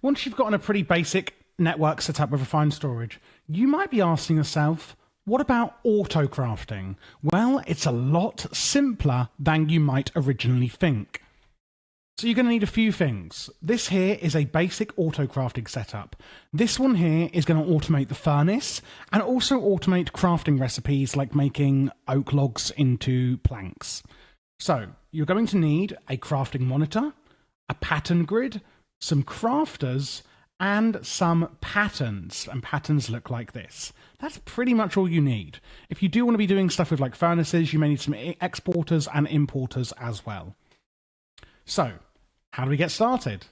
Once you've gotten a pretty basic network set up with refined storage, you might be asking yourself, what about autocrafting? Well, it's a lot simpler than you might originally think. So you're going to need a few things. This here is a basic autocrafting setup. This one here is going to automate the furnace and also automate crafting recipes like making oak logs into planks. So you're going to need a crafting monitor, a pattern grid, some crafters, and some patterns. And patterns look like this. That's pretty much all you need. If you do want to be doing stuff with like furnaces, you may need some exporters and importers as well. So, how do we get started?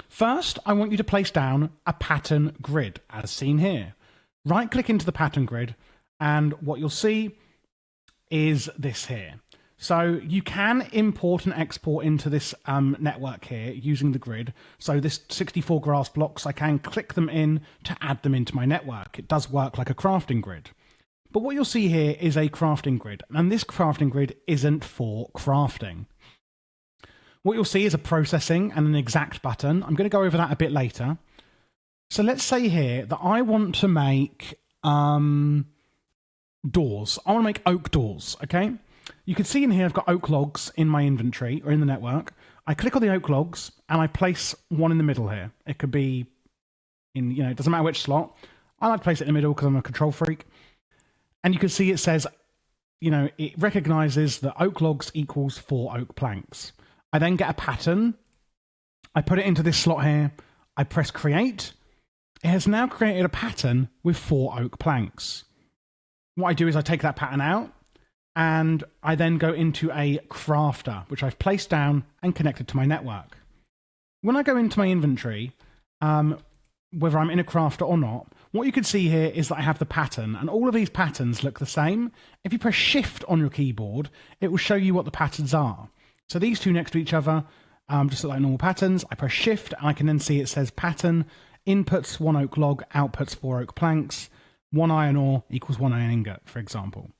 First, I want you to place down a pattern grid, as seen here. Right-click into the pattern grid, and what you'll see is this here. So you can import and export into this network here using the grid. So this 64 grass blocks, I can click them in to add them into my network. It does work like a crafting grid. But what you'll see here is a crafting grid, and this crafting grid isn't for crafting. What you'll see is a processing and an exact button. I'm going to go over that a bit later. So let's say here that I want to make doors. I want to make oak doors, okay? You can see in here I've got oak logs in my inventory or in the network. I click on the oak logs and I place one in the middle here. It could be in, it doesn't matter which slot. I like to place it in the middle because I'm a control freak. And you can see it says, it recognizes that oak logs equals 4 oak planks. I then get a pattern. I put it into this slot here. I press create. It has now created a pattern with 4 oak planks. What I do is I take that pattern out and I then go into a crafter, which I've placed down and connected to my network. When I go into my inventory, whether I'm in a crafter or not, what you can see here is that I have the pattern, and all of these patterns look the same. If you press Shift on your keyboard, it will show you what the patterns are. So these two next to each other just look like normal patterns. I press Shift, and I can then see it says pattern, inputs 1 oak log, outputs 4 oak planks, 1 iron ore equals 1 iron ingot, for example.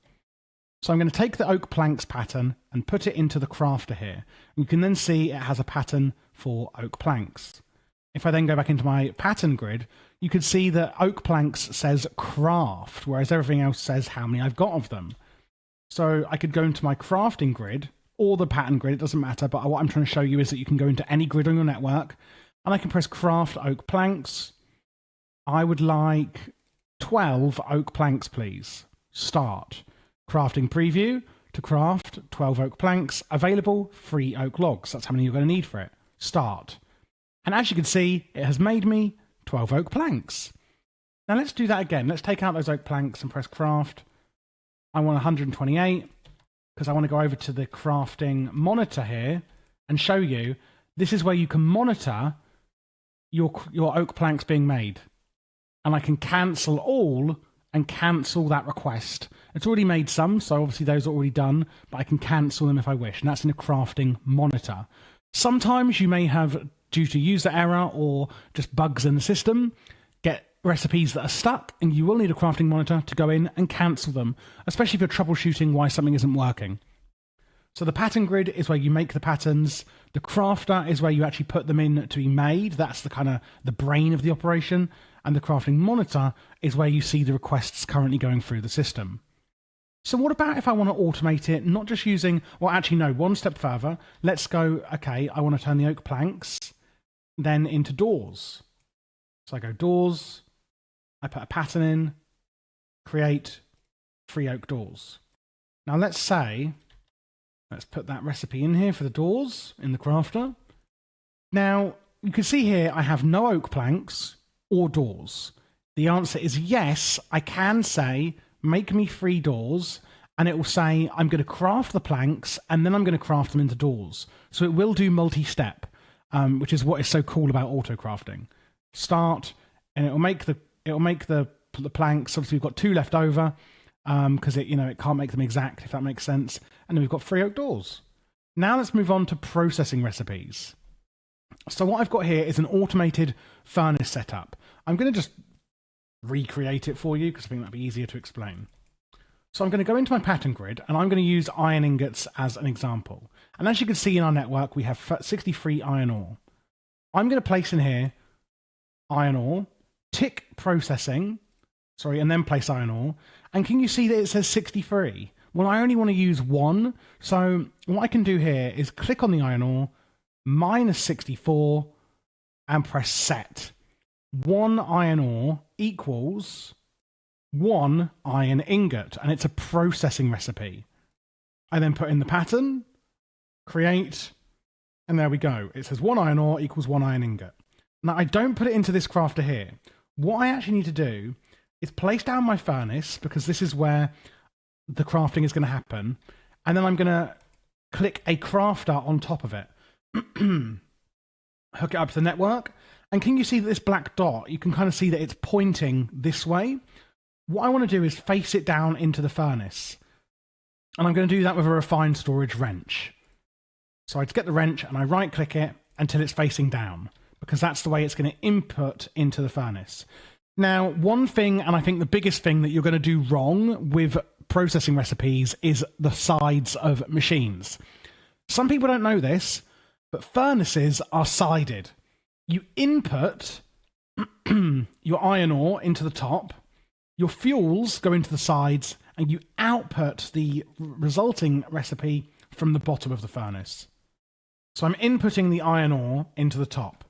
So I'm going to take the oak planks pattern and put it into the crafter here. You can then see it has a pattern for oak planks. If I then go back into my pattern grid, you can see that oak planks says craft, whereas everything else says how many I've got of them. So I could go into my crafting grid or the pattern grid, it doesn't matter, but what I'm trying to show you is that you can go into any grid on your network and I can press craft oak planks. I would like 12 oak planks, please. Start. Crafting preview to craft 12 oak planks, available 3 oak logs. That's how many you're going to need for it. Start. And as you can see, it has made me 12 oak planks. Now let's do that again. Let's take out those oak planks and press craft. I want 128 because I want to go over to the crafting monitor here and show you this is where you can monitor your oak planks being made. And I can cancel all and cancel that request. It's already made some, so obviously those are already done, but I can cancel them if I wish, and that's in a crafting monitor. Sometimes you may have, due to user error or just bugs in the system, get recipes that are stuck, and you will need a crafting monitor to go in and cancel them, especially if you're troubleshooting why something isn't working. So the pattern grid is where you make the patterns. The crafter is where you actually put them in to be made. That's the kind of the brain of the operation. And the crafting monitor is where you see the requests currently going through the system. So what about if I want to automate it, not just using, well, actually, no, one step further. Let's go, okay, I want to turn the oak planks then into doors. So I go doors, I put a pattern in, create 3 oak doors. Now let's put that recipe in here for the doors in the crafter. Now, you can see here I have no oak planks or doors. The answer is yes, I can say, make me 3 doors, and it will say, I'm going to craft the planks, and then I'm going to craft them into doors. So it will do multi-step, which is what is so cool about auto-crafting. Start, and it will make the planks. Obviously, we've got 2 left over, because it can't make them exact, if that makes sense. And then we've got 3 oak doors. Now let's move on to processing recipes. So what I've got here is an automated furnace setup. I'm going to just recreate it for you because I think that'd be easier to explain. So I'm going to go into my pattern grid and I'm going to use iron ingots as an example. And as you can see in our network, we have 63 iron ore. I'm going to place in here iron ore, tick processing, sorry, and then place iron ore. And can you see that it says 63? Well, I only want to use one. So what I can do here is click on the iron ore, minus 64, and press set. 1 iron ore equals 1 iron ingot, and it's a processing recipe. I then put in the pattern, create, and there we go. It says 1 iron ore equals 1 iron ingot. Now, I don't put it into this crafter here. What I actually need to do is place down my furnace, because this is where the crafting is going to happen, and then I'm going to click a crafter on top of it. Hook it up to the network, and can you see that this black dot, you can kind of see that it's pointing this way. What I want to do is face it down into the furnace, and I'm going to do that with a refined storage wrench. So I just get the wrench and I right click it until it's facing down, because that's the way it's going to input into the furnace. Now, one thing, and I think the biggest thing that you're going to do wrong with processing recipes, is the sides of machines. Some people don't know this, but furnaces are sided. You input your iron ore into the top, your fuels go into the sides, and you output the resulting recipe from the bottom of the furnace. So I'm inputting the iron ore into the top.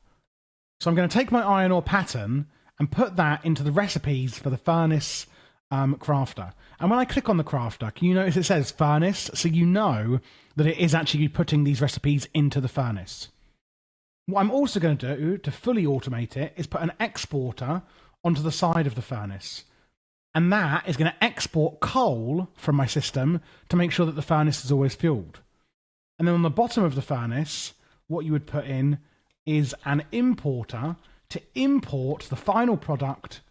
So I'm going to take my iron ore pattern and put that into the recipes for the furnace crafter. And when I click on the crafter, can you notice it says furnace? So you know that it is actually putting these recipes into the furnace. What I'm also going to do to fully automate it is put an exporter onto the side of the furnace. And that is going to export coal from my system to make sure that the furnace is always fueled. And then on the bottom of the furnace, what you would put in is an importer to import the final product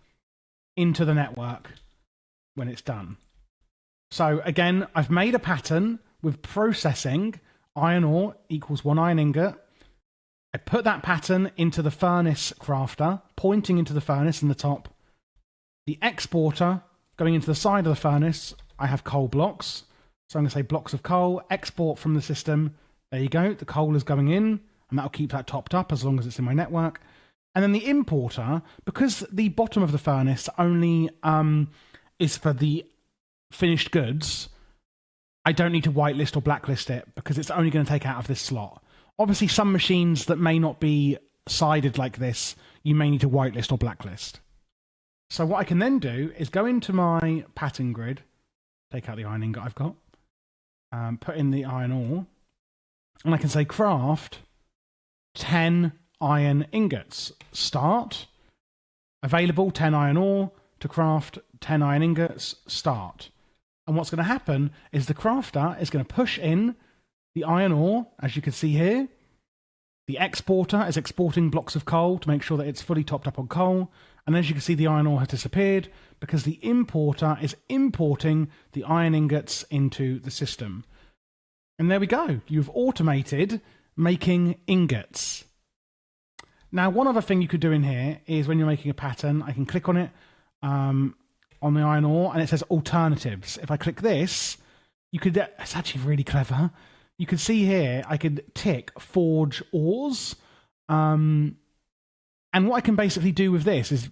into the network when it's done. So again, I've made a pattern with processing iron ore equals 1 iron ingot. I put that pattern into the furnace crafter, pointing into the furnace in the top. The exporter going into the side of the furnace, I have coal blocks. So I'm going to say blocks of coal, export from the system. There you go. The coal is going in, and that'll keep that topped up as long as it's in my network. And then the importer, because the bottom of the furnace only is for the finished goods, I don't need to whitelist or blacklist it, because it's only going to take out of this slot. Obviously, some machines that may not be sided like this, you may need to whitelist or blacklist. So what I can then do is go into my pattern grid, take out the iron ingot I've got, put in the iron ore, and I can say craft 10 iron ingots. Start. Available 10 iron ore to craft 10 iron ingots. Start. And what's going to happen is the crafter is going to push in the iron ore, as you can see here. The exporter is exporting blocks of coal to make sure that it's fully topped up on coal. And as you can see, the iron ore has disappeared because the importer is importing the iron ingots into the system. And there we go. You've automated making ingots. Now, one other thing you could do in here is when you're making a pattern, I can click on it on the iron ore, and it says alternatives. If I click this, you could, it's actually really clever. You can see here, I could tick forge ores. And what I can basically do with this is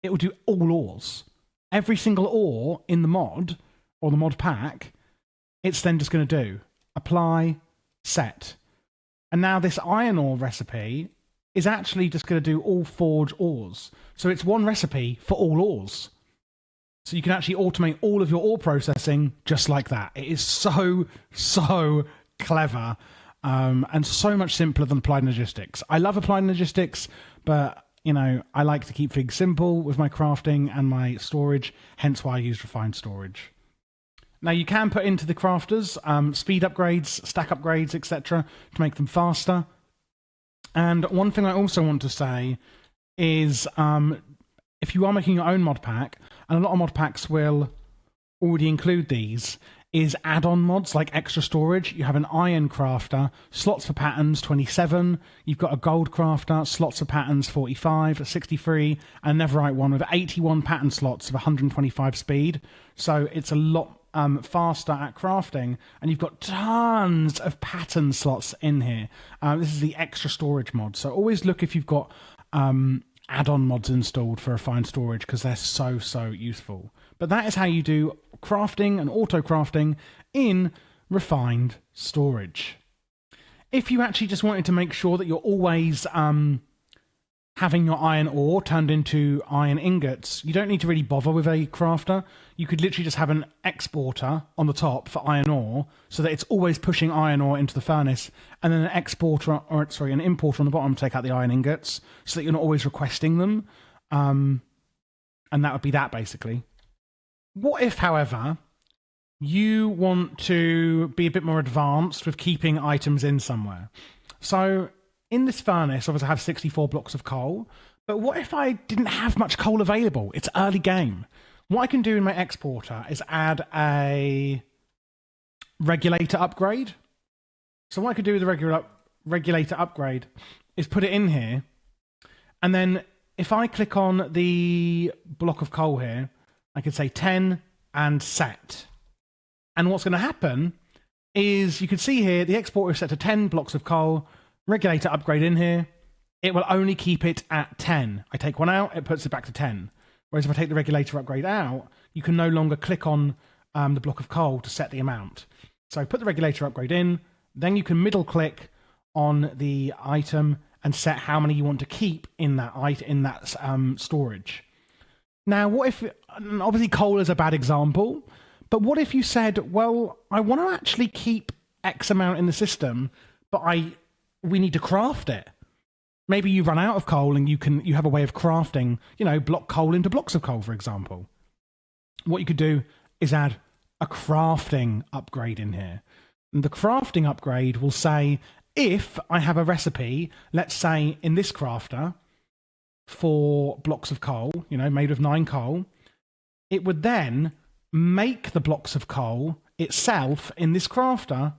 it will do all ores. Every single ore in the mod, or the mod pack, it's then just going to do apply, set. And now this iron ore recipe is actually just going to do all forge ores. So it's one recipe for all ores. So you can actually automate all of your ore processing just like that. It is so clever and so much simpler than applied logistics. I love applied logistics, but you know, I like to keep things simple with my crafting and my storage, hence why I use refined storage. Now you can put into the crafters speed upgrades, stack upgrades, etc. to make them faster. And one thing I also want to say is if you are making your own mod pack, and a lot of mod packs will already include these, is add-on mods like extra storage. You have an iron crafter, slots for patterns 27. You've got a gold crafter, slots for patterns 45, 63, and a netherite one with 81 pattern slots of 125 speed. So it's a lot faster at crafting, and you've got tons of pattern slots in here. This is the extra storage mod. So always look if you've got add-on mods installed for refined storage because they're so useful. But that is how you do crafting and auto-crafting in refined storage. If you actually just wanted to make sure that you're always having your iron ore turned into iron ingots, you don't need to really bother with a crafter. You could literally just have an exporter on the top for iron ore so that it's always pushing iron ore into the furnace, and then an importer on the bottom to take out the iron ingots so that you're not always requesting them. And that would be that, basically. What if, however, you want to be a bit more advanced with keeping items in somewhere? So in this furnace, obviously I have 64 blocks of coal, but what if I didn't have much coal available? It's early game. What I can do in my exporter is add a regulator upgrade. So what I could do with the regulator upgrade is put it in here, and then if I click on the block of coal here, I could say 10 and set. And what's going to happen is you can see here the exporter is set to 10 blocks of coal. Regulator upgrade in here, it will only keep it at 10. I take one out, it puts it back to 10. Whereas if I take the regulator upgrade out, you can no longer click on the block of coal to set the amount. So put the regulator upgrade in, then you can middle click on the item and set how many you want to keep in that storage. Now, what if, obviously coal is a bad example, but what if you said, well, I want to actually keep X amount in the system, but we need to craft it. Maybe you run out of coal and you have a way of crafting, block coal into blocks of coal, for example. What you could do is add a crafting upgrade in here. And the crafting upgrade will say, if I have a recipe, let's say in this crafter, for blocks of coal, made of 9 coal, it would then make the blocks of coal itself in this crafter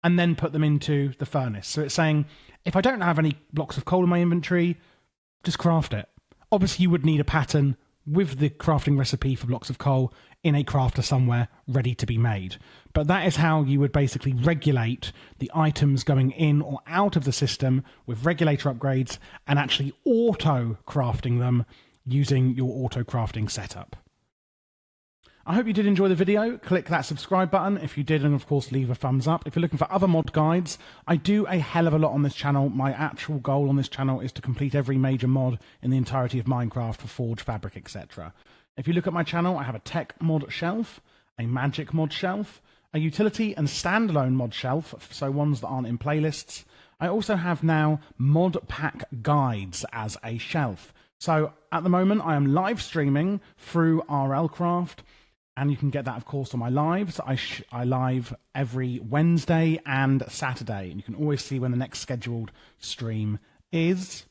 and then put them into the furnace. So it's saying, if I don't have any blocks of coal in my inventory, just craft it. Obviously, you would need a pattern with the crafting recipe for blocks of coal in a crafter somewhere ready to be made. But that is how you would basically regulate the items going in or out of the system with regulator upgrades and actually auto-crafting them using your auto-crafting setup. I hope you did enjoy the video. Click that subscribe button if you did, and of course leave a thumbs up. If you're looking for other mod guides, I do a hell of a lot on this channel. My actual goal on this channel is to complete every major mod in the entirety of Minecraft for Forge, Fabric, etc. If you look at my channel, I have a tech mod shelf, a magic mod shelf, a utility and standalone mod shelf, so ones that aren't in playlists. I also have now mod pack guides as a shelf. So at the moment, I am live streaming through RLCraft. And you can get that, of course, on my lives. I live every Wednesday and Saturday. And you can always see when the next scheduled stream is.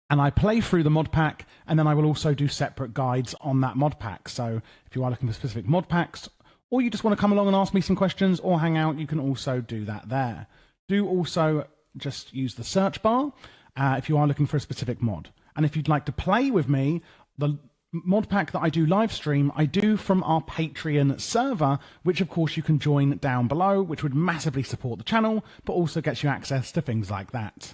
And I play through the mod pack, and then I will also do separate guides on that mod pack. So if you are looking for specific mod packs, or you just want to come along and ask me some questions or hang out, you can also do that there. Do also just use the search bar if you are looking for a specific mod. And if you'd like to play with me, the mod pack that I do live stream, I do from our Patreon server, which of course you can join down below, which would massively support the channel, but also gets you access to things like that.